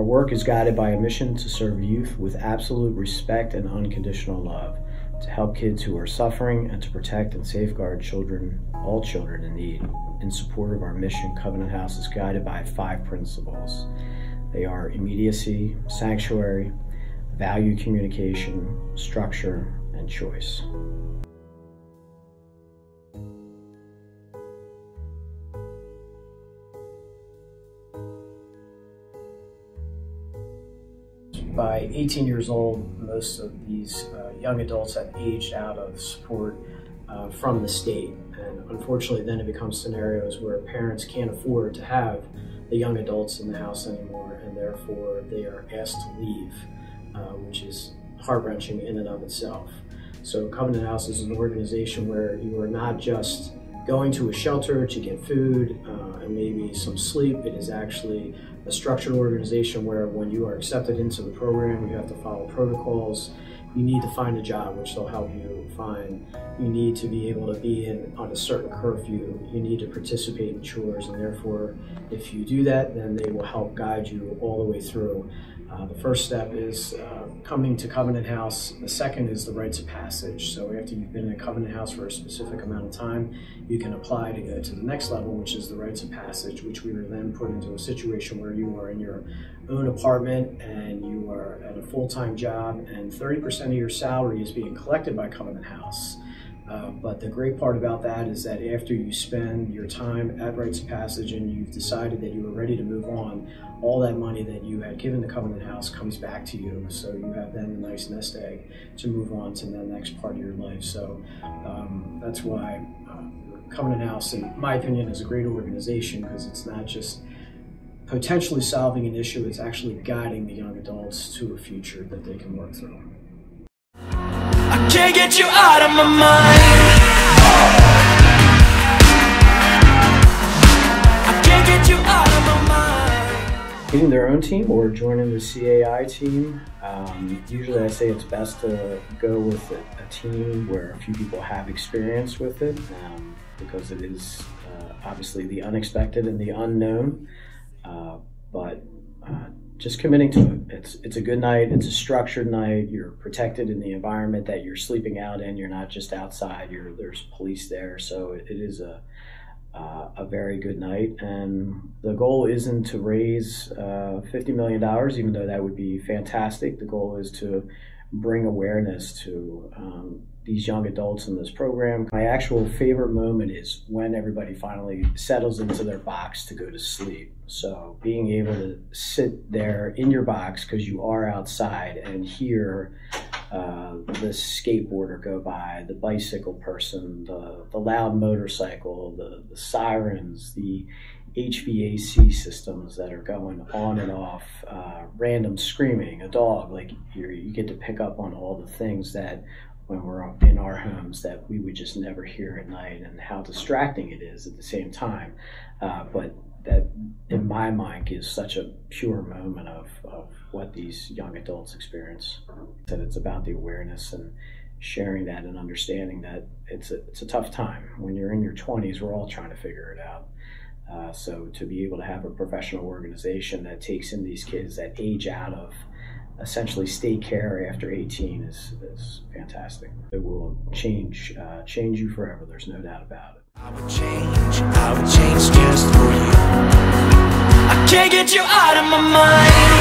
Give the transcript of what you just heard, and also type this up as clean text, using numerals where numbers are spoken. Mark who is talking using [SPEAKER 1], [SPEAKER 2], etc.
[SPEAKER 1] Our work is guided by a mission to serve youth with absolute respect and unconditional love, to help kids who are suffering, and to protect and safeguard children, all children in need. In support of our mission, Covenant House is guided by 5 principles. They are immediacy, sanctuary, value communication, structure, and choice. By 18 years old, most of these young adults have aged out of support from the state. And unfortunately, then it becomes scenarios where parents can't afford to have the young adults in the house anymore, and therefore they are asked to leave, which is heart-wrenching in and of itself. So Covenant House is an organization where you are not just going to a shelter to get food and maybe some sleep. It is actually a structured organization where when you are accepted into the program, you have to follow protocols. You need to find a job, which they'll help you find. You need to be able to be in on a certain curfew. You need to participate in chores, and therefore, if you do that, then they will help guide you all the way through. The first step is coming to Covenant House. The second is the rites of passage. So after you've been in a Covenant House for a specific amount of time, you can apply to go to the next level, which is the rites of passage, which we are then put into a situation where you are in your own apartment and you are at a full-time job, and 30% of your salary is being collected by Covenant House. But the great part about that is that after you spend your time at rites of passage and you've decided that you are ready to move on, all that money that you had given the Covenant House comes back to you. So you have then a nice nest egg to move on to the next part of your life. So that's why Covenant House, in my opinion, is a great organization, because it's not just potentially solving an issue, it's actually guiding the young adults to a future that they can work through.
[SPEAKER 2] I can't get you out of my mind. I can't get you out of my mind.
[SPEAKER 1] Getting their own team or joining the CAI team, usually I say it's best to go with a team where a few people have experience with it, because it is obviously the unexpected and the unknown, but just committing to it. It's a good night, it's a structured night, you're protected in the environment that you're sleeping out in, you're not just outside, there's police there, so it is a very good night. And the goal isn't to raise $50 million, even though that would be fantastic. The goal is to bring awareness to these young adults in this program. My actual favorite moment is when everybody finally settles into their box to go to sleep. So being able to sit there in your box, because you are outside, and hear the skateboarder go by, the bicycle person, the loud motorcycle, the sirens, the HVAC systems that are going on and off, random screaming, a dog, like you get to pick up on all the things that when we're in our homes that we would just never hear at night, and how distracting it is at the same time. But that, in my mind, gives such a pure moment of what these young adults experience. That it's about the awareness and sharing that, and understanding that it's a tough time. When you're in your 20s, we're all trying to figure it out. So to be able to have a professional organization that takes in these kids that age out of essentially state care after 18 is fantastic. It will change you forever. There's no doubt about it.
[SPEAKER 2] I would change just for you. I can't get you out of my mind.